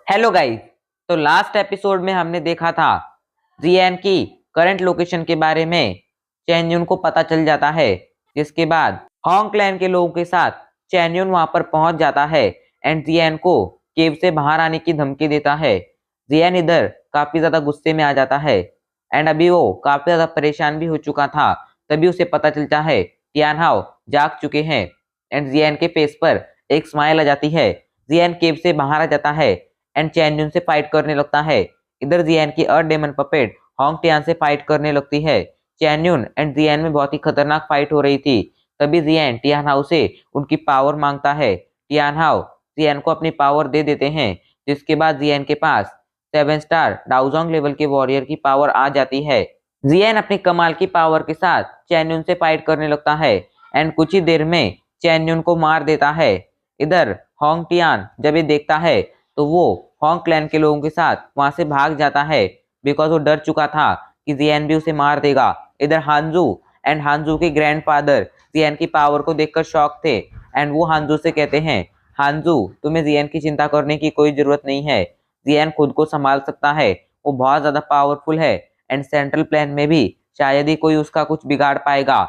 Hello guys. तो last episode में हमने देखा था जियान की करंट लोकेशन के बारे में। चैन युन को पता चल जाता है, जिसके बाद होंग क्लैन के लोगों के साथ चैन युन वहां पर पहुंच जाता है एंड जियान को केव से बाहर आने की धमकी देता है। जियान इधर काफी ज्यादा गुस्से में आ जाता है एंड अभी वो काफी ज्यादा परेशान भी हो चुका था। तभी उसे पता चलता है टियान हाओ जाग चुके हैं एंड जियान के फेस पर एक स्माइल आ जाती है। जियान केव से बाहर आ जाता है एंड चैन युन से फाइट करने लगता है। इधर जियान की अर्थ डेमन पपेट होंग टियान से फाइट करने लगती है। चैन युन एंड जियान में बहुत ही खतरनाक फाइट हो रही थी। तभी जियान टियान हाउ से उनकी पावर मांगता है। टियान हाउ जियान को अपनी पावर दे देते हैं, जिसके बाद जियान के पास 7 स्टार डाउजोंग लेवल के वॉरियर की पावर आ जाती है। जियान अपनी कमाल की पावर के साथ चैन युन से फाइट करने लगता है एंड कुछ ही देर में चैन युन को मार देता है। इधर होंग टियान जब ये देखता है तो वो होंग क्लैन के लोगों के साथ वहां से भाग जाता है, बिकॉज वो डर चुका था कि जियान भी उसे मार देगा। इधर हांजू एंड हांजू के ग्रैंडफादर जियान की पावर को देखकर शॉक थे एंड वो हांजू से कहते हैं, हांजू तुम्हें जियान की चिंता करने की कोई जरूरत नहीं है, जियान खुद को संभाल सकता है, वो बहुत ज्यादा पावरफुल है एंड सेंट्रल प्लान में भी शायद ही कोई उसका कुछ बिगाड़ पाएगा।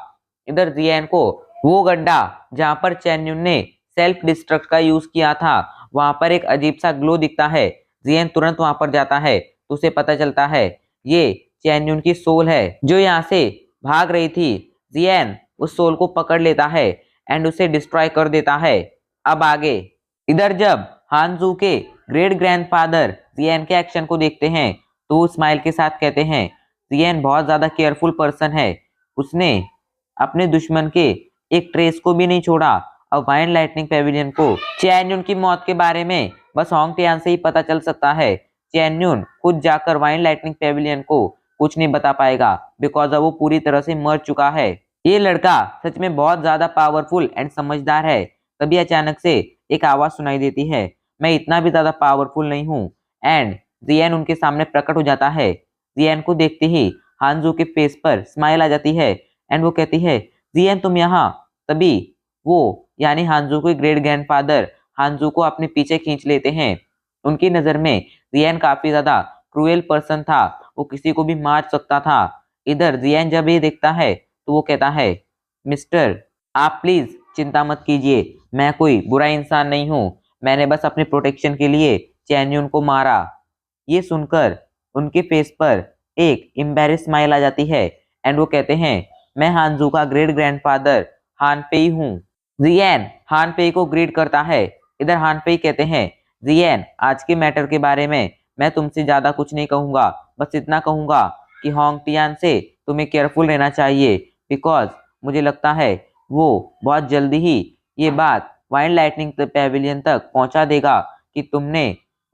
इधर जियान को वो गड्ढा जहां पर चैन युन ने सेल्फ डिस्ट्रक्ट का यूज किया था वहां पर एक अजीब सा ग्लो दिखता है। जियान तुरंत वहां पर जाता है तो उसे पता चलता है ये चैन युन की सोल है जो यहाँ से भाग रही थी। जियान उस सोल को पकड़ लेता है एंड उसे डिस्ट्रॉय कर देता है। अब आगे इधर जब हानजू के ग्रेट ग्रैंडफादर जियान के एक्शन को देखते हैं तो वो स्माइल के साथ कहते हैं, जियान बहुत ज्यादा केयरफुल पर्सन है, उसने अपने दुश्मन के एक ट्रेस को भी नहीं छोड़ा। अब वाइन लाइटनिंग पेविलियन को चैन युन की मौत के बारे में बस होंग टियान से ही पता चल सकता है। चैन युन खुद जाकर वाइन लाइटनिंग पेविलियन को कुछ नहीं बता पाएगा, बिकॉज अब वो पूरी तरह से मर चुका है। ये लड़का सच में बहुत ज्यादा पावरफुल एंड समझदार है। तभी अचानक से एक आवाज सुनाई देती है, मैं इतना भी ज्यादा पावरफुल नहीं हूँ। एंड जियान उनके सामने प्रकट हो जाता है। जियान को देखते ही हांजू के फेस पर स्माइल आ जाती है एंड वो कहती है, जियान तुम यहाँ। तभी वो यानी हांजू के ग्रेट ग्रैंडफादर हांजू को अपने पीछे खींच लेते हैं। उनकी नजर में जियान काफी ज्यादा क्रूएल पर्सन था, वो किसी को भी मार सकता था। इधर जियान जब ये देखता है तो वो कहता है, मिस्टर आप प्लीज चिंता मत कीजिए, मैं कोई बुरा इंसान नहीं हूँ, मैंने बस अपने प्रोटेक्शन के लिए चैन युन को मारा। ये सुनकर उनके फेस पर एक एम्बैरेस स्माइल आ जाती है एंड वो कहते हैं, मैं हांजू का ग्रेट ग्रैंडफादर हान पेई हूँ। जियान हान पेई को ग्रीट करता है। इधर हान पेई कहते हैं, जियान आज के मैटर के बारे में मैं तुमसे ज्यादा कुछ नहीं कहूंगा, बस इतना कहूंगा कि होंग टियान से तुम्हें केयरफुल रहना चाहिए, बिकॉज मुझे लगता है वो बहुत जल्दी ही ये बात वाइन लाइटनिंग पेविलियन तक पहुंचा देगा कि तुमने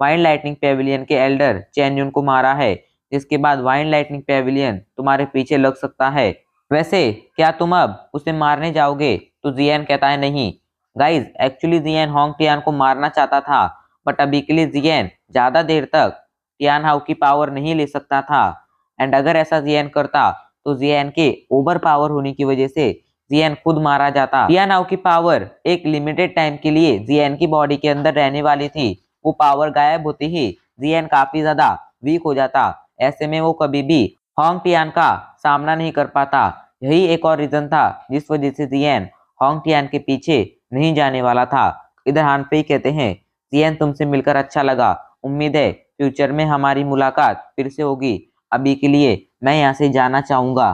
वाइन लाइटनिंग पेविलियन के एल्डर चैन युन को मारा है, जिसके बाद वाइन लाइटनिंग पेविलियन तुम्हारे पीछे लग सकता है। वैसे क्या तुम अब उसे मारने जाओगे? तो जियान कहता है, नहीं गाइज, एक्चुअली जियान होंग टियान को मारना चाहता था, बट अभी के लिए जियान ज्यादा देर तक टियान हाउ की पावर नहीं ले सकता था। एंड अगर ऐसा जियान करता तो जियान के ओवर पावर होने की वजह से जियान खुद मारा जाता। टियान हाउ की पावर एक लिमिटेड टाइम के लिए जियान की बॉडी के अंदर रहने वाली थी, वो पावर गायब होती ही जियान काफी ज्यादा वीक हो जाता। ऐसे में वो कभी भी होंग टियान का सामना नहीं कर पाता। यही एक और रीजन था जिस वजह से जियान होंग टियान के पीछे नहीं जाने वाला था। इधर हान पेई कहते हैं, जियान तुमसे मिलकर अच्छा लगा, उम्मीद है फ्यूचर में हमारी मुलाकात फिर से होगी, अभी के लिए मैं यहाँ से जाना चाहूंगा।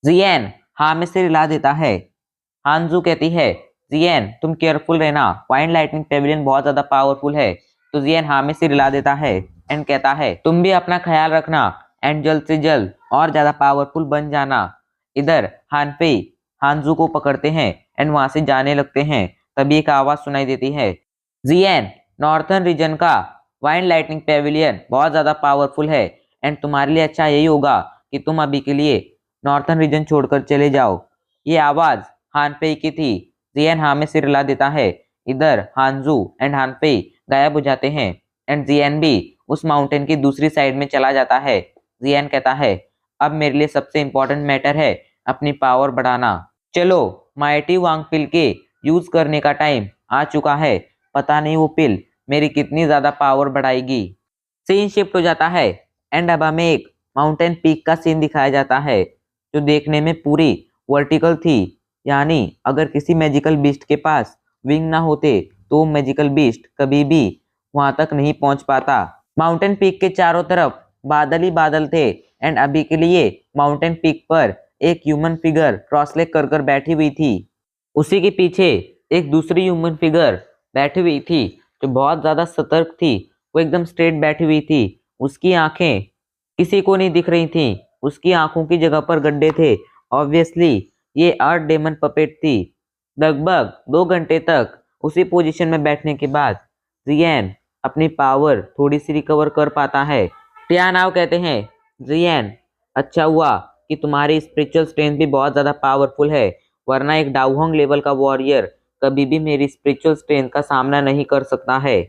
जियान हाँ में से हिला देता है। हांजू कहती है, जियान तुम केयरफुल रहना, वाइन लाइटनिंग पेविलियन बहुत ज्यादा पावरफुल है। तो जियान हाँ में से हिला देता है एंड कहता है, तुम भी अपना ख्याल रखना एंड जल्द से जल्द और ज्यादा पावरफुल बन जाना। इधर हान पेई हांजू को पकड़ते हैं एंड वहां से जाने लगते हैं। तभी एक आवाज सुनाई देती है, जियान नॉर्थर्न रीजन का वाइन लाइटनिंग पेविलियन बहुत ज्यादा पावरफुल है एंड तुम्हारे लिए अच्छा यही होगा कि तुम अभी के लिए नॉर्थर्न रीजन छोड़कर चले जाओ। ये आवाज हान पेई की थी। जियान हाँ में सिर हिला देता है। इधर हांजू एंड हान पेई गायब हो जाते हैं एंड जियान भी उस माउंटेन की दूसरी साइड में चला जाता है। जियान कहता है, अब मेरे लिए सबसे इंपॉर्टेंट मैटर है अपनी पावर बढ़ाना। चलो माइटी वांग पिल के यूज करने का टाइम आ चुका है। पता नहीं वो पिल मेरी कितनी ज्यादा पावर बढ़ाएगी। सीन शिफ्ट हो जाता है एंड अब हमें एक माउंटेन पीक का सीन दिखाया जाता है जो देखने में पूरी वर्टिकल थी। यानी अगर किसी मैजिकल बीस्ट के पास विंग ना होते तो मैजिकल बीस्ट कभी भी वहां तक नहीं पहुंच पाता। माउंटेन पीक के चारों तरफ बादल ही बादल थे एंड अभी के लिए माउंटेन पीक पर एक ह्यूमन फिगर क्रॉस लेग कर कर बैठी हुई थी। उसी के पीछे एक दूसरी ह्यूमन फिगर बैठी हुई थी जो बहुत ज्यादा सतर्क थी। वो एकदम स्ट्रेट बैठी हुई थी। उसकी आंखें किसी को नहीं दिख रही थी। उसकी आंखों की जगह पर गड्ढे थे। ऑब्वियसली ये अर्थ डेमन पपेट थी। लगभग 2 घंटे तक उसी पोजीशन में बैठने के बाद जियन अपनी पावर थोड़ी सी रिकवर कर पाता है। टियानाओ कहते हैं, जियन अच्छा हुआ कि तुम्हारी स्पिरिचुअल स्ट्रेंथ भी बहुत ज्यादा पावरफुल है, वरना एक डाउहोंग लेवल का वॉरियर कभी भी मेरी स्पिरिचुअल स्ट्रेंथ का सामना नहीं कर सकता है।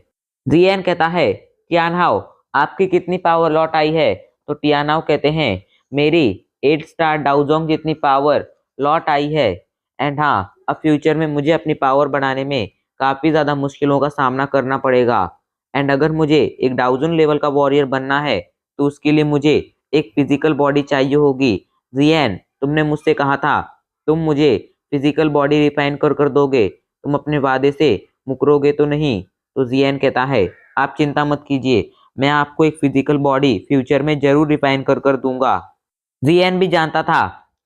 जियन कहता है, टियानाओ आपकी कितनी पावर लौट आई है? तो टियानाओ कहते हैं, मेरी 8 स्टार डाउजोंग जितनी पावर लौट आई है। एंड हाँ, अब फ्यूचर में मुझे अपनी पावर बढ़ाने में काफी ज्यादा मुश्किलों का सामना करना पड़ेगा। एंड अगर मुझे एक डाउजन लेवल का वॉरियर बनना है तो उसके लिए मुझे एक फिजिकल बॉडी चाहिए होगी। जियन तुमने मुझसे कहा था तुम मुझे फिजिकल बॉडी रिफाइन कर कर दोगे, तुम अपने वादे से मुकरोगे तो नहीं? तो जियन कहता है, आप चिंता मत कीजिए, मैं आपको एक फिजिकल बॉडी फ्यूचर में जरूर रिफाइन कर कर दूंगा। जियन भी जानता था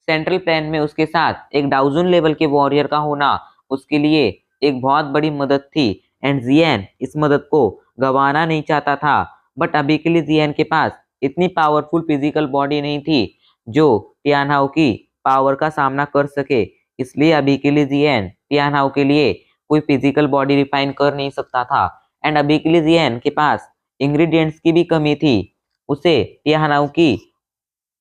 सेंट्रल प्लान में उसके साथ एक डाउजन लेवल के वॉरियर का होना उसके लिए एक बहुत बड़ी मदद थी। एंड जियन इस मदद को गंवाना नहीं चाहता था। बट अभी के लिए जियन के पास इतनी पावरफुल फिजिकल बॉडी नहीं थी जो टियानहाओ की पावर का सामना कर सके। इसलिए अभी के लिए जियन टियानहाओ के लिए कोई फिजिकल बॉडी रिफाइन कर नहीं सकता था। एंड अभी के लिए जियन के पास इंग्रेडिएंट्स की भी कमी थी। उसे टियानहाओ की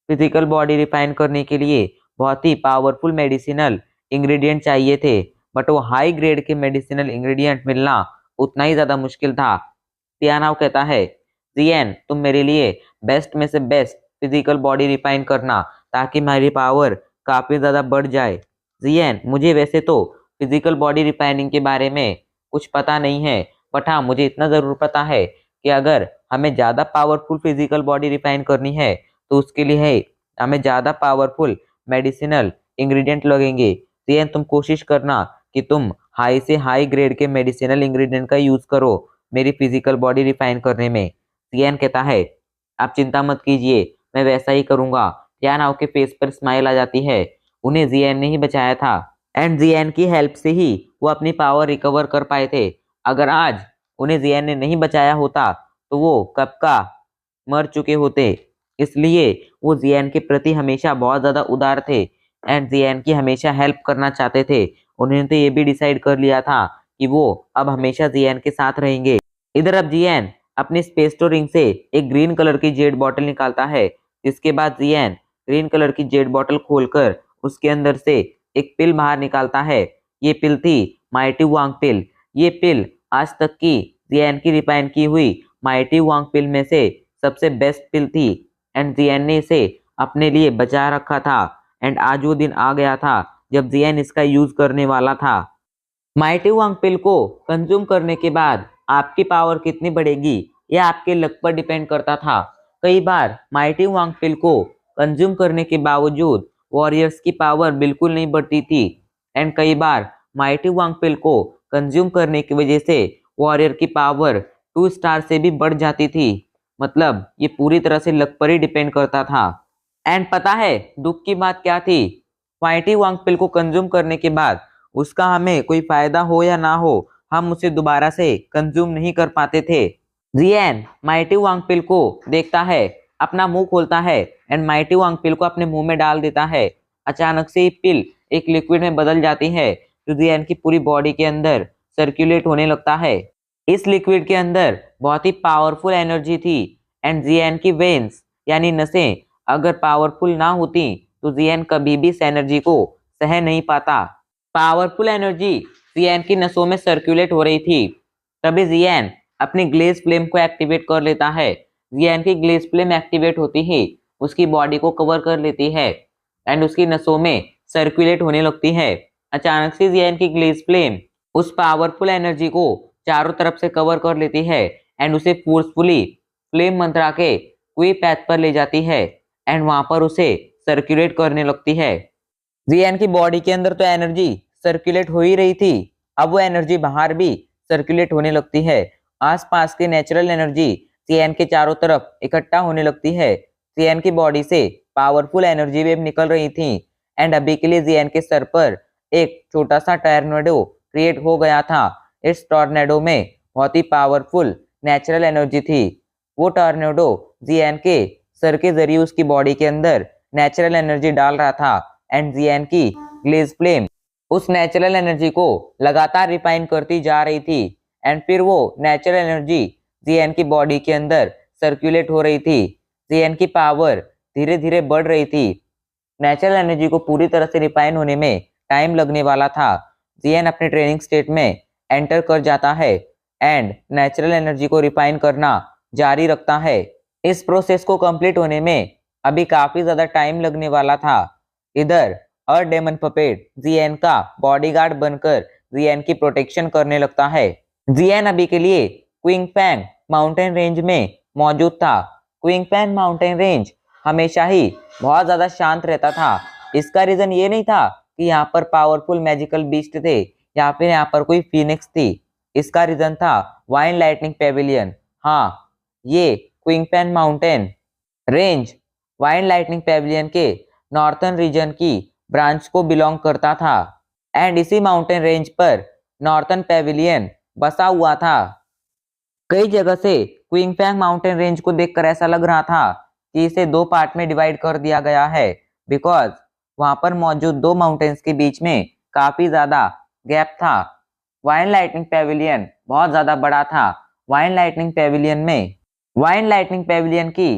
फिजिकल बॉडी रिफाइन करने के लिए बहुत ही पावरफुल मेडिसिनल इंग्रेडिएंट चाहिए थे। बट वो हाई ग्रेड के मेडिसिनल इंग्रेडिएंट मिलना उतना ही ज्यादा मुश्किल था। टियानाओ कहता है, जियन तुम मेरे लिए बेस्ट में से बेस्ट फिजिकल बॉडी रिफाइन करना ताकि मेरी पावर काफी ज्यादा बढ़ जाए। जियन मुझे वैसे तो फिजिकल बॉडी रिफाइनिंग के बारे में कुछ पता नहीं है, बट हाँ मुझे इतना जरूर पता है कि अगर हमें ज्यादा पावरफुल फिजिकल बॉडी रिफाइन करनी है तो उसके लिए है हमें ज्यादा पावरफुल मेडिसिनल इंग्रेडिएंट लगेंगे। जियन तुम कोशिश करना कि तुम हाई से हाई ग्रेड के मेडिसिनल इंग्रेडिएंट का यूज करो मेरी फिजिकल बॉडी रिफाइन करने में। जियन कहता है, आप चिंता मत कीजिए, मैं वैसा ही करूंगा। टियानाओ के फेस पर स्माइल आ जाती है। उन्हें जियन ने ही बचाया था एंड जियन की हेल्प से ही वो अपनी पावर रिकवर कर पाए थे। अगर आज उन्हें जियन ने नहीं बचाया होता तो वो कब का मर चुके होते। इसलिए वो जियन के प्रति हमेशा बहुत ज्यादा उदार थे एंड जियन की हमेशा हेल्प करना चाहते थे। उन्होंने तो ये भी डिसाइड कर लिया था कि वो अब हमेशा जियन के साथ रहेंगे। इधर अब जियन अपनी स्पेस रिंग से एक ग्रीन कलर की जेड बॉटल निकालता है। जिसके बाद जियन ग्रीन कलर की जेड बॉटल खोलकर उसके अंदर से एक पिल बाहर निकालता है। ये पिल थी माइटी वांग पिल। ये पिल आज तक की जियन की रिफाइन की हुई माइटी वांग पिल में से सबसे बेस्ट पिल थी एंड जियन ने इसे अपने लिए बचा रखा था। एंड आज वो दिन आ गया था जब जियन इसका यूज करने वाला था। माइटी वांग पिल को कंज्यूम करने के बाद आपकी पावर कितनी बढ़ेगी यह आपके लक पर डिपेंड करता था। कई बार माइटी वांग पिल को कंज्यूम करने के बावजूद वॉरियर्स की पावर बिल्कुल नहीं बढ़ती थी एंड कई बार माइटी वांग पिल को कंज्यूम करने की वजह से वॉरियर की पावर 2 स्टार से भी बढ़ जाती थी। मतलब ये पूरी तरह से लक पर ही डिपेंड करता था। एंड पता है दुख की बात क्या थी? माइटी वांग पिल को कंज्यूम करने के बाद उसका हमें कोई फायदा हो या ना हो, हम उसे दोबारा से कंज्यूम नहीं कर पाते थे। जियन माइटी वांग पिल को देखता है, अपना मुंह खोलता है एंड माइटी वांग पिल को अपने मुंह में डाल देता है। अचानक से ये पिल एक लिक्विड में बदल जाती है जो जियन की पूरी बॉडी के अंदर सर्कुलेट होने लगता है। इस लिक्विड के अंदर बहुत ही पावरफुल एनर्जी थी एंड जियन की वेन्स यानी नसें अगर पावरफुल ना होती तो जियन कभी भी इस एनर्जी को सह नहीं पाता। पावरफुल एनर्जी जियन की नसों में सर्कुलेट हो रही थी। तभी जियन अपनी ग्लेज फ्लेम को एक्टिवेट कर लेता है। जियन की ग्लेज फ्लेम एक्टिवेट होती ही उसकी बॉडी को कवर कर लेती है एंड उसकी नसों में सर्कुलेट होने लगती है। अचानक से जियन की ग्लेज फ्लेम उस पावरफुल एनर्जी को चारों तरफ से कवर कर लेती है एंड उसे फोर्सफुली फ्लेम मंत्रा के क्वी पैथ पर ले जाती है एंड वहां पर उसे सर्कुलेट करने लगती है। जियान की बॉडी के अंदर तो एनर्जी सर्कुलेट हो ही रही थी, अब वो एनर्जी बाहर भी सर्कुलेट होने लगती है। आसपास की नेचुरल एनर्जी जियान के चारों तरफ इकट्ठा होने लगती है। जियान की बॉडी से पावरफुल एनर्जी वेव निकल रही थी एंड अभी के लिए जियान के सर पर एक छोटा सा टॉर्नेडो क्रिएट हो गया था। इस टॉर्नेडो में बहुत ही पावरफुल नेचुरल एनर्जी थी। वो टॉर्नेडो जियान के सर के जरिए उसकी बॉडी के अंदर नेचुरल एनर्जी डाल रहा था एंड जियान की ग्लेज फ्लेम उस नेचुरल एनर्जी को लगातार रिफाइन करती जा रही थी एंड फिर वो नेचुरल एनर्जी जियान की बॉडी के अंदर सर्कुलेट हो रही थी। जियान की पावर धीरे धीरे बढ़ रही थी। नेचुरल एनर्जी को पूरी तरह से रिफाइन होने में टाइम लगने वाला था। जियान अपने ट्रेनिंग स्टेट में एंटर कर जाता है एंड नेचुरल एनर्जी को रिफाइन करना जारी रखता है। इस प्रोसेस को कंप्लीट होने में अभी काफी ज्यादा टाइम लगने वाला था। इधर डेमन पपेट जियान का बॉडीगार्ड बनकर जियान की प्रोटेक्शन करने लगता है। जियान अभी के लिए क्विंगफैंग माउंटेन रेंज में मौजूद था। क्विंगफैंग माउंटेन रेंज हमेशा ही बहुत ज्यादा शांत रहता था। इसका रीजन ये नहीं था कि यहाँ पर पावरफुल मैजिकल बीस्ट थे या फिर यहाँ पर कोई फीनिक्स थी। इसका रीजन था वाइन लाइटनिंग पेविलियन। हाँ, ये Qingfang mountain range wind lightning pavilion के नॉर्थर्न रीजन की ब्रांच को बिलोंग करता था एंड इसी माउंटेन रेंज पर नॉर्थर्न पेविलियन बसा हुआ था। कई जगह से क्विंगफैंग माउंटेन रेंज को देखकर ऐसा लग रहा था कि इसे दो पार्ट में डिवाइड कर दिया गया है, बिकॉज वहां पर मौजूद दो माउंटेन्स के बीच में काफी ज्यादा गैप था। वाइन लाइटनिंग पेविलियन बहुत ज्यादा बड़ा था। वाइन लाइटनिंग पेविलियन की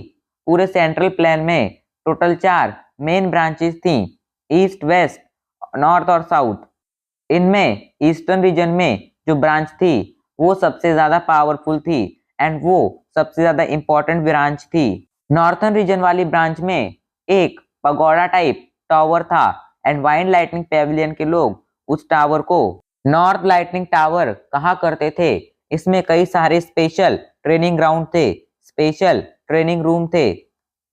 पूरे सेंट्रल प्लेन में टोटल 4 मेन ब्रांचेस थी, ईस्ट, वेस्ट, नॉर्थ और साउथ। इनमें ईस्टर्न रीजन में जो ब्रांच थी वो सबसे ज्यादा पावरफुल थी एंड वो सबसे ज्यादा इंपॉर्टेंट ब्रांच थी। नॉर्थर्न रीजन वाली ब्रांच में एक पगोडा टाइप टावर था एंड वाइन लाइटनिंग पेविलियन के लोग उस टावर को नॉर्थ लाइटनिंग टावर कहा करते थे। इसमें कई सारे स्पेशल ट्रेनिंग ग्राउंड थे, स्पेशल ट्रेनिंग रूम थे।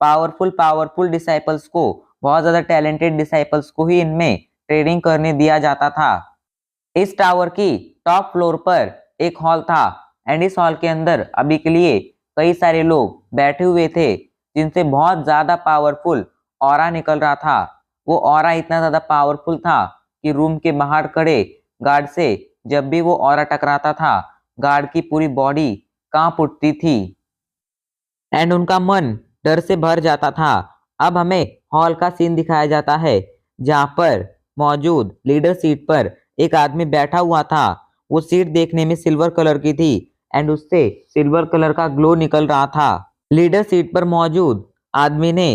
पावरफुल डिसाइपल्स को, बहुत ज्यादा टैलेंटेड डिसाइपल्स को ही इनमें ट्रेनिंग करने दिया जाता था। इस टावर की टॉप फ्लोर पर एक हॉल था एंड इस हॉल के अंदर अभी के लिए कई सारे लोग बैठे हुए थे जिनसे बहुत ज्यादा पावरफुल ऑरा निकल रहा था। वो ऑरा इतना ज्यादा पावरफुल था कि रूम के बाहर खड़े गार्ड से जब भी वो ऑरा टकराता था, गार्ड की पूरी बॉडी कांप उठती थी एंड उनका मन डर से भर जाता था। अब हमें हॉल का सीन दिखाया जाता है जहां पर मौजूद लीडर सीट पर एक आदमी बैठा हुआ था। वो सीट देखने में सिल्वर कलर की थी एंड उससे सिल्वर कलर का ग्लो निकल रहा था। लीडर सीट पर मौजूद आदमी ने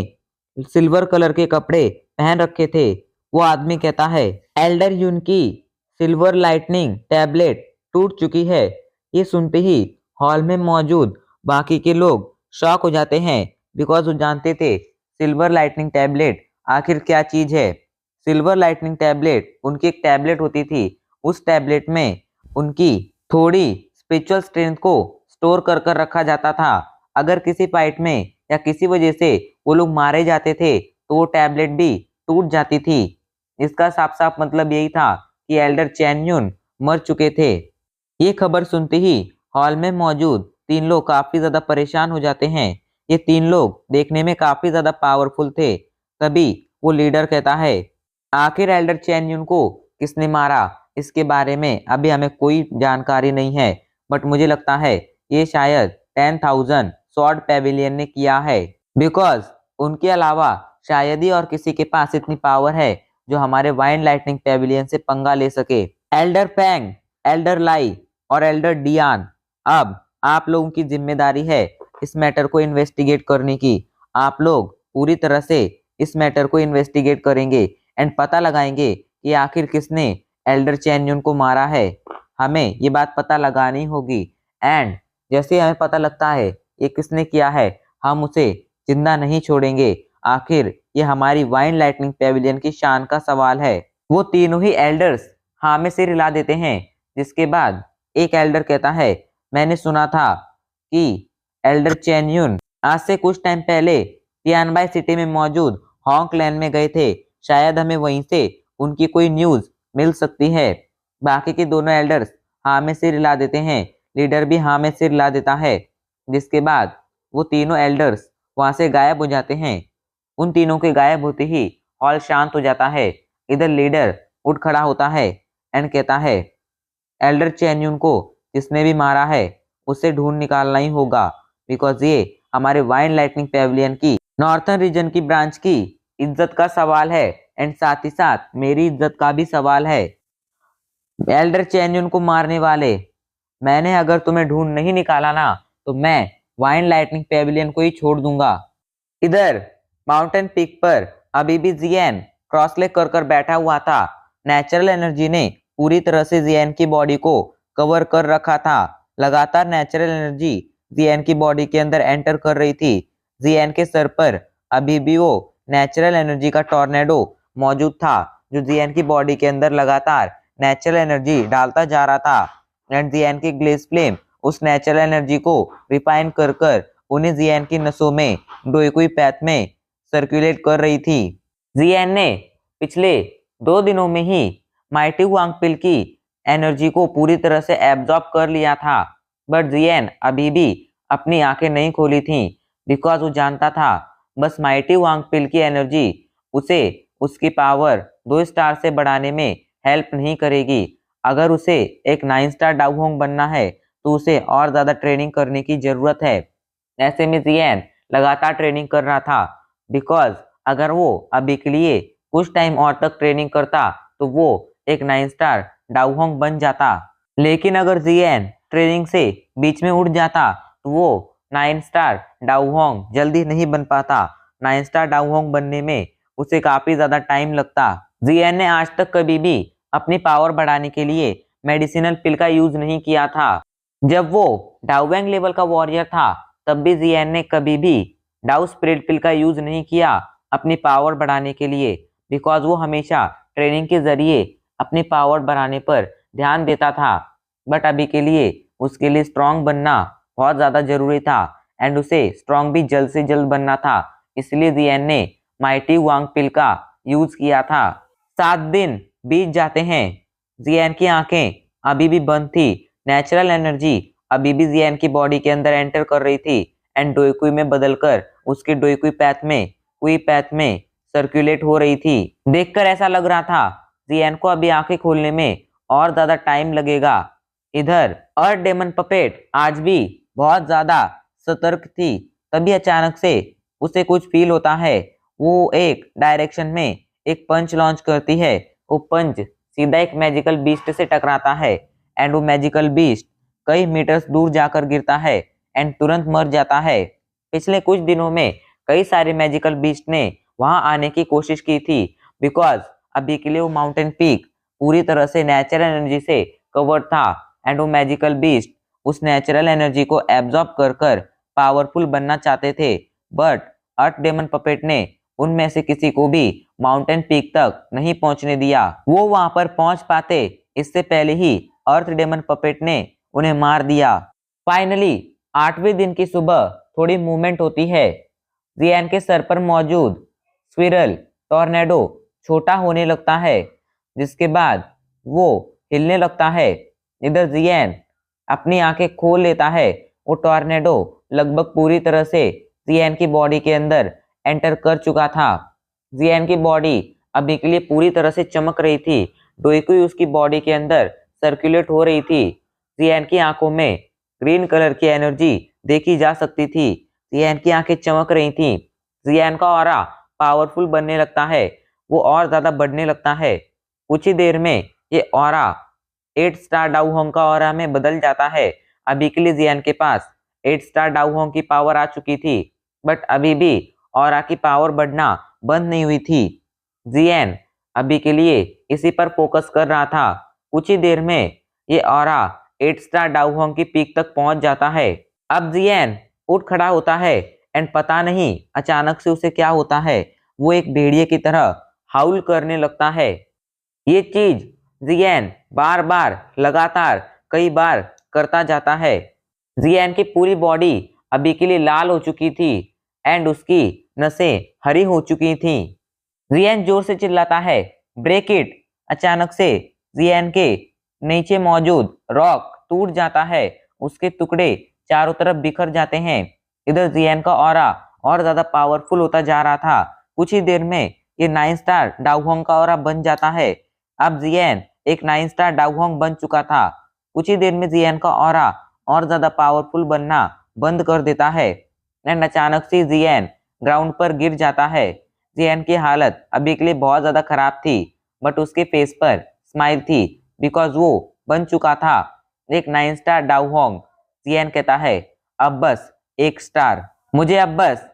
सिल्वर कलर के कपड़े पहन रखे थे। वो आदमी कहता है, एल्डर यून की सिल्वर लाइटनिंग टैबलेट टूट चुकी है। ये सुनते ही हॉल में मौजूद बाकी के लोग शॉक हो जाते हैं, बिकॉज वो जानते थे सिल्वर लाइटनिंग टैबलेट आखिर क्या चीज है। सिल्वर लाइटनिंग टैबलेट उनकी एक टैबलेट होती थी। उस टैबलेट में उनकी थोड़ी स्पिरिचुअल स्ट्रेंथ को स्टोर कर रखा जाता था। अगर किसी फाइट में या किसी वजह से वो लोग मारे जाते थे तो वो टैबलेट भी टूट जाती थी। इसका साफ साफ मतलब यही था कि एल्डर चैन यून मर चुके थे। ये खबर सुनते ही हॉल में मौजूद 3 लोग काफी ज्यादा परेशान हो जाते हैं। ये 3 लोग देखने में काफी ज्यादा पावरफुल थे। तभी वो लीडर कहता है, आखिर एल्डर चैन यून को किसने मारा, इसके बारे में अभी हमें कोई जानकारी नहीं है, बट मुझे लगता है ये शायद 10,000 स्वॉर्ड पेविलियन ने किया है, बिकॉज उनके अलावा शायद ही और किसी के पास इतनी पावर है जो हमारे वाइन लाइटनिंग पेविलियन से पंगा ले सके। एल्डर पैंग, एल्डर लाई और एल्डर डियान, अब आप लोगों की जिम्मेदारी है इस मैटर को इन्वेस्टिगेट करने की। आप लोग पूरी तरह से इस मैटर को इन्वेस्टिगेट करेंगे एंड पता लगाएंगे कि आखिर किसने एल्डर चैन यून को मारा है। हमें ये बात पता लगानी होगी एंड जैसे हमें पता लगता है ये किसने किया है, हम उसे जिंदा नहीं छोड़ेंगे। आखिर ये हमारी वाइन लाइटनिंग पेविलियन की शान का सवाल है। वो तीनों ही एल्डर्स हाँ में सिर हिला देते हैं, जिसके बाद एक एल्डर कहता है, मैंने सुना था कि एल्डर चेन यून आज से कुछ टाइम पहले तियानबाई सिटी में मौजूद हॉन्ग लैंड में गए थे। शायद हमें वहीं से उनकी कोई न्यूज मिल सकती है। बाकी के दोनों एल्डर्स हाँ में सिर हिला देते हैं। लीडर भी हाँ में सिर हिला देता है, जिसके बाद वो तीनों एल्डर्स वहां से गायब हो जाते हैं। उन तीनों के गायब होते ही हॉल शांत हो जाता है। इधर लीडर उठ खड़ा होता है एंड कहता है, एल्डर चेन यून को जिसने भी मारा है उसे ढूंढ निकालना ही होगा, बिकॉज ये हमारे वाइन लाइटनिंग पेविलियन की नॉर्थर्न रीजन की ब्रांच की इज्जत का सवाल है एंड साथ ही साथ मेरी इज्जत का भी सवाल है। एल्डर चेन यून को मारने वाले, मैंने अगर तुम्हें ढूंढ नहीं निकाला ना तो मैं वाइन लाइटनिंग पेविलियन को ही छोड़ दूंगा। इधर माउंटेन पीक पर अभी भी जियन क्रॉस लेग कर बैठा हुआ था। नेचुरल एनर्जी ने पूरी तरह से जियन की बॉडी को कवर कर रखा था। लगातार नेचुरल एनर्जी जियन की बॉडी के अंदर एंटर कर रही थी। जियन के सर पर अभी भी वो नेचुरल एनर्जी का टॉर्नेडो मौजूद था, जो जियन की बॉडी के अंदर लगातार नेचुरल एनर्जी डालता जा रहा था। एंड जियन की ग्लेस फ्लेम उस नेचुरल एनर्जी को रिफाइन कर उन्हें जियन की नसों में डोईकुई पैथ में सर्कुलेट कर रही थी। जियन ने पिछले 2 दिनों में ही माइटी वांगपिल की एनर्जी को पूरी तरह से एब्जॉर्ब कर लिया था, बट जियन अभी भी अपनी आंखें नहीं खोली थी, बिकॉज वो जानता था बस माइटी वांगपिल की एनर्जी उसे उसकी पावर 2 स्टार से बढ़ाने में हेल्प नहीं करेगी। अगर उसे एक 9 स्टार डाउहोंग बनना है तो उसे और ज्यादा ट्रेनिंग करने की जरूरत है। ऐसे में जियन लगातार ट्रेनिंग कर रहा था, बिकॉज अगर वो अभी के लिए कुछ टाइम और तक ट्रेनिंग करता तो वो एक 9 स्टार डाउहोंग बन जाता। लेकिन अगर जियन ट्रेनिंग से बीच में उठ जाता तो वो 9 स्टार डाउहोंग जल्दी नहीं बन पाता। 9 स्टार डाउहोंग बनने में उसे काफी ज्यादा टाइम लगता। जियन ने आज तक कभी भी अपनी पावर बढ़ाने के लिए मेडिसिनल पिल का यूज नहीं किया था। जब वो डाउवेंग लेवल का वॉरियर था तब भी जियन ने कभी भी डाउ स्पिरिट पिल का यूज नहीं किया अपनी पावर बढ़ाने के लिए, बिकॉज वो हमेशा ट्रेनिंग के जरिए अपनी पावर बढ़ाने पर ध्यान देता था। बट अभी के लिए उसके लिए स्ट्रांग बनना बहुत ज्यादा जरूरी था एंड उसे स्ट्रांग भी जल्द से जल्द बनना था। इसलिए जियन ने माइटी वांगपिल का यूज किया था। 7 दिन बीत जाते हैं। जियन की आंखें अभी भी बंद थी। नेचुरल एनर्जी अभी भी जियन की बॉडी के अंदर एंटर कर रही थी एंड डोईकुई में बदलकर उसके डोईकुई पैथ में कुई पैथ में सर्कुलेट हो रही थी। देखकर ऐसा लग रहा था जियन को अभी आंखें खोलने में और ज्यादा टाइम लगेगा। इधर अर्थ डेमन पपेट आज भी बहुत ज्यादा सतर्क थी। तभी अचानक से उसे कुछ फील होता है। वो एक डायरेक्शन में एक पंच लॉन्च करती है। वो पंच सीधा एक मैजिकल बीस्ट से टकराता है एंड वो मैजिकल बीस्ट कई मीटर्स दूर जाकर गिरता है एंड तुरंत मर जाता है। पिछले कुछ दिनों में कई सारे मैजिकल बीस्ट ने वहां आने की कोशिश की थी, बिकॉज अभी के लिए वो माउंटेन पीक पूरी तरह से नेचुरल एनर्जी से कवर्ड था एंड वो मैजिकल बीस्ट उस नेचुरल एनर्जी को एब्जॉर्ब कर पावरफुल बनना चाहते थे। बट अर्थ डेमन पपेट ने उनमें से किसी को भी माउंटेन पीक तक नहीं पहुंचने दिया। वो वहां पर पहुंच पाते इससे पहले ही अर्थ डेमन पपेट ने उन्हें मार दिया। फाइनली 8वें दिन की सुबह थोड़ी मूवमेंट होती है। जियन के सर पर मौजूद स्क्विरल टॉर्नेडो छोटा होने लगता है, जिसके बाद वो हिलने लगता है। इधर जियन अपनी आंखें खोल लेता है। वो टॉर्नेडो लगभग पूरी तरह से जियन की बॉडी के अंदर एंटर कर चुका था। जियन की बॉडी अभी के लिए पूरी तरह से चमक रही थी। डोईकुई उसकी बॉडी के अंदर सर्कुलेट हो रही थी। जियन की आंखों में ग्रीन कलर की एनर्जी देखी जा सकती थी। जियन की आंखें चमक रही थी। जियन का ऑरा पावरफुल बनने लगता है। वो और ज्यादा बढ़ने लगता है। कुछ ही देर में ये ऑरा 8 स्टार डाउहोंग का ऑरा में बदल जाता है। अभी के लिए जियन के पास 8 स्टार डाउहोंग की पावर आ चुकी थी, बट अभी भी ऑरा की पावर बढ़ना बंद नहीं हुई थी। जियन अभी के लिए इसी पर फोकस कर रहा था। कुछ ही देर में ये ऑरा 8 स्टार डाउहोंग की पीक तक पहुंच जाता है। अब जियन उठ खड़ा होता है एंड पता नहीं अचानक से उसे क्या होता है, वो एक भेड़िए की तरह हाउल करने लगता है। ये चीज जियन बार बार लगातार कई बार करता जाता है। जियान की पूरी बॉडी अभी के लिए लाल हो चुकी थी एंड उसकी नसें हरी हो चुकी थी। जियान जोर से चिल्लाता है, ब्रेक इट। अचानक से जियान के नीचे मौजूद रॉक टूट जाता है, उसके टुकड़े चारों तरफ बिखर जाते हैं। इधर जियान का ऑरा और ज्यादा पावरफुल होता जा रहा था। कुछ ही देर में ये 9 स्टार डाउहोंग का ऑरा बन जाता है। अब जियान एक 9 स्टार डाउहोंग बन चुका था। कुछ ही देर में जियान का ऑरा और ज्यादा पावरफुल बनना बंद कर देता है एंड अचानक से जियान ग्राउंड पर गिर जाता है। जियान की हालत अभी के लिए बहुत ज्यादा खराब थी, बट उसके फेस पर स्माइल थी बिकॉज वो बन चुका था एक 9 स्टार डाउहोंग। जियान कहता है, अब बस एक स्टार, मुझे अब बस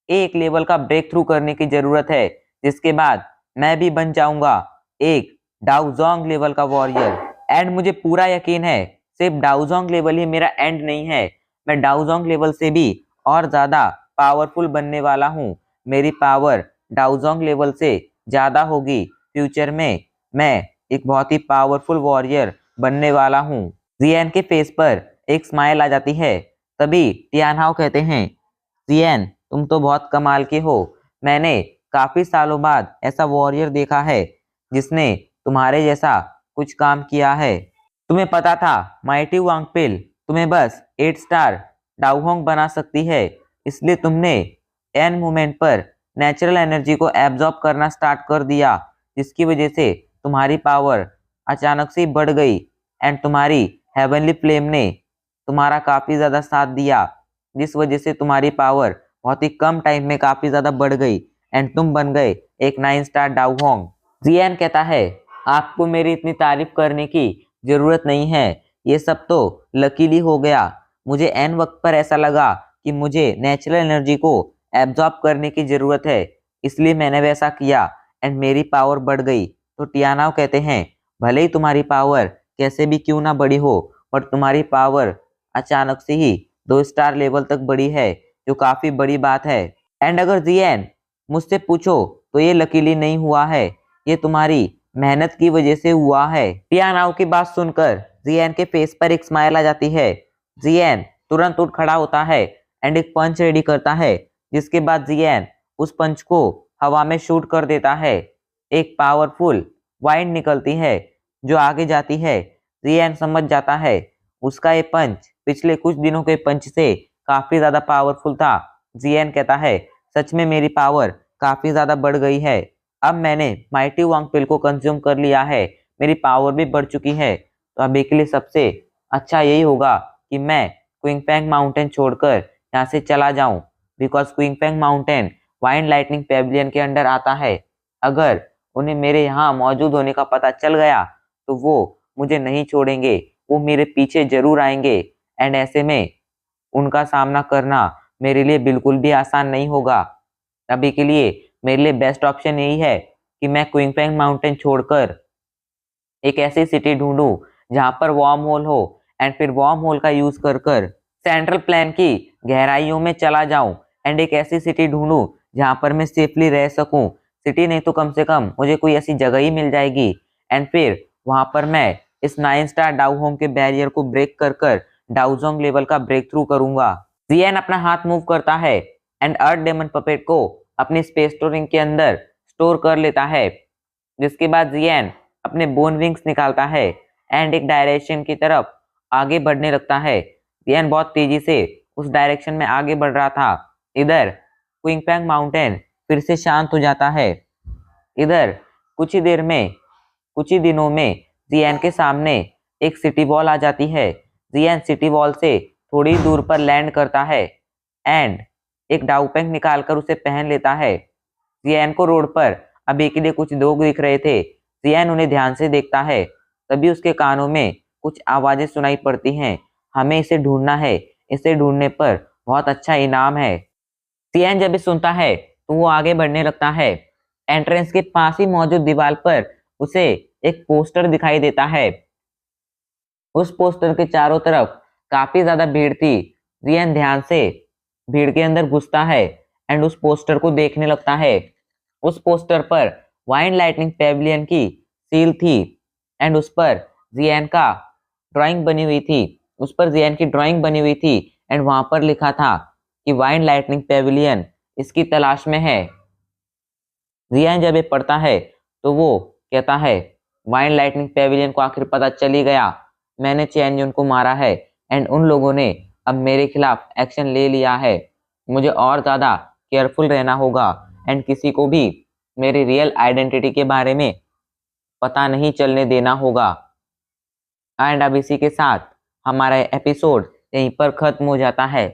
एक लेवल का ब्रेक थ्रू करने की जरूरत है, जिसके बाद मैं भी बन जाऊंगा एक डाउजोंग लेवल का वॉरियर। एंड मुझे पूरा यकीन है सिर्फ डाउजोंग लेवल ही मेरा एंड नहीं है, मैं डाउजोंग लेवल से भी और ज्यादा पावरफुल बनने वाला हूँ। मेरी पावर डाउजोंग लेवल से ज्यादा होगी। फ्यूचर में मैं एक बहुत ही पावरफुल वॉरियर बनने वाला हूँ। जियान के फेस पर एक स्माइल आ जाती है। तभी टियानहाओ कहते हैं, जियान तुम तो बहुत कमाल के हो। मैंने काफी सालों बाद ऐसा वॉरियर देखा है जिसने तुम्हारे जैसा कुछ काम किया है। तुम्हें पता था माइटी वांगपिल तुम्हें बस 8 स्टार डाउहोंग बना सकती है, इसलिए तुमने एन मोमेंट पर नेचुरल एनर्जी को एब्जॉर्ब करना स्टार्ट कर दिया, जिसकी वजह से तुम्हारी पावर अचानक से बढ़ गई एंड तुम्हारी हेवनली फ्लेम ने तुम्हारा काफी ज्यादा साथ दिया, जिस वजह से तुम्हारी पावर बहुत ही कम टाइम में काफी ज्यादा बढ़ गई एंड तुम बन गए एक 9 स्टार डाउहोंग। जियान कहता है, आपको मेरी इतनी तारीफ करने की जरूरत नहीं है, ये सब तो लकीली हो गया। मुझे एन वक्त पर ऐसा लगा कि मुझे नेचुरल एनर्जी को एब्जॉर्ब करने की जरूरत है, इसलिए मैंने वैसा किया एंड मेरी पावर बढ़ गई। तो टियानाओ कहते हैं, भले ही तुम्हारी पावर कैसे भी क्यों ना बड़ी हो, पर तुम्हारी पावर अचानक से ही 2 स्टार लेवल तक बढ़ी है, जो काफी बड़ी बात है। एंड अगर जियान मुझसे पूछो तो ये लकीली नहीं हुआ है, ये तुम्हारी मेहनत की वजह से हुआ है। टियानाओ की बात सुनकर जियान के फेस पर एक स्माइल आ जाती है। जियान तुरंत उठ खड़ा होता है एंड एक पंच रेडी करता है, जिसके बाद जियान उस पंच को हवा में शूट कर देता है। एक पावरफुल वाइंड निकलती है जो आगे जाती है। जियान समझ जाता है उसका ये पंच पिछले कुछ दिनों के पंच से काफी ज्यादा पावरफुल था। जियान कहता है, सच में मेरी पावर काफी ज्यादा बढ़ गई है। अब मैंने माइटी वांगपिल को कंज्यूम कर लिया है, मेरी पावर भी बढ़ चुकी है। तो अभी के लिए सबसे अच्छा यही होगा कि मैं क्विंगफैंग माउंटेन छोड़कर यहाँ से चला जाऊं, because Qingfang mountain wind lightning pavilion के अंडर आता है। अगर उन्हें मेरे यहाँ मौजूद होने का पता चल गया तो वो मुझे नहीं छोड़ेंगे, वो मेरे पीछे जरूर आएंगे एंड ऐसे में उनका सामना करना मेरे लिए बिल्कुल भी आसान नहीं होगा। अभी के लिए मेरे लिए बेस्ट ऑप्शन यही है कि मैं क्विंगफैंग माउंटेन छोड़कर एक ऐसी सिटी ढूंढूं जहां पर वार्म होल हो एंड फिर वार्म होल का यूज कर कर सेंट्रल प्लेन की गहराइयों में चला जाऊं एंड एक ऐसी सिटी ढूंढूं जहां पर मैं सेफली रह सकूं। सिटी नहीं तो कम से कम मुझे कोई ऐसी जगह ही मिल जाएगी एंड फिर वहां पर मैं इस 9 स्टार डाउहोंग के बैरियर को ब्रेक कर कर डाउजोंग लेवल का ब्रेक थ्रू करूंगा। जियान अपना हाथ मूव करता है एंड अर्थ डेमन पपेट को अपनी स्पेस स्टोरिंग के अंदर स्टोर कर लेता है, जिसके बाद जियान अपने बोन विंग्स निकालता है एंड एक डायरेक्शन की तरफ आगे बढ़ने लगता है। जियान बहुत तेजी से उस डायरेक्शन में आगे बढ़ रहा था। इधर क्विंगफैंग माउंटेन फिर से शांत हो जाता है। इधर कुछ ही दिनों में जियान के सामने एक सिटी वॉल आ जाती है। जियान सिटी वॉल से थोड़ी दूर पर लैंड करता है एंड एक डाउपेंग निकालकर उसे पहन लेता है। जियान को रोड पर अभी के लिए कुछ लोग दिख रहे थे। जियान उन्हें ध्यान से देखता है, तभी उसके कानों में कुछ आवाजें सुनाई पड़ती हैं। हमें इसे ढूंढना है, इसे ढूंढने पर बहुत अच्छा इनाम है। जियान जब ये सुनता है तो वो आगे बढ़ने लगता है। एंट्रेंस के पास ही मौजूद दीवार पर उसे एक पोस्टर दिखाई देता है। उस पोस्टर के चारों तरफ काफी ज्यादा भीड़ थी। जियान ध्यान से भीड़ के अंदर घुसता है एंड उस पोस्टर को देखने लगता है। उस पोस्टर पर वाइंड लाइटनिंग पेविलियन की सील थी एंड उस पर जियान का ड्राइंग बनी हुई थी, उस पर जियान की ड्राइंग बनी हुई थी एंड वहां पर लिखा था कि वाइन लाइटनिंग पेविलियन इसकी तलाश में है। जियान जब ये पढ़ता है तो वो कहता है वाइन लाइटनिंग पेविलियन को आखिर पता चल ही गया, मैंने चैन यून को मारा है एंड उन लोगों ने अब मेरे खिलाफ एक्शन ले लिया है। मुझे और ज़्यादा केयरफुल रहना होगा एंड किसी को भी मेरी रियल आइडेंटिटी के बारे में पता नहीं चलने देना होगा। एंड अब इसी के साथ हमारा एपिसोड यहीं पर ख़त्म हो जाता है।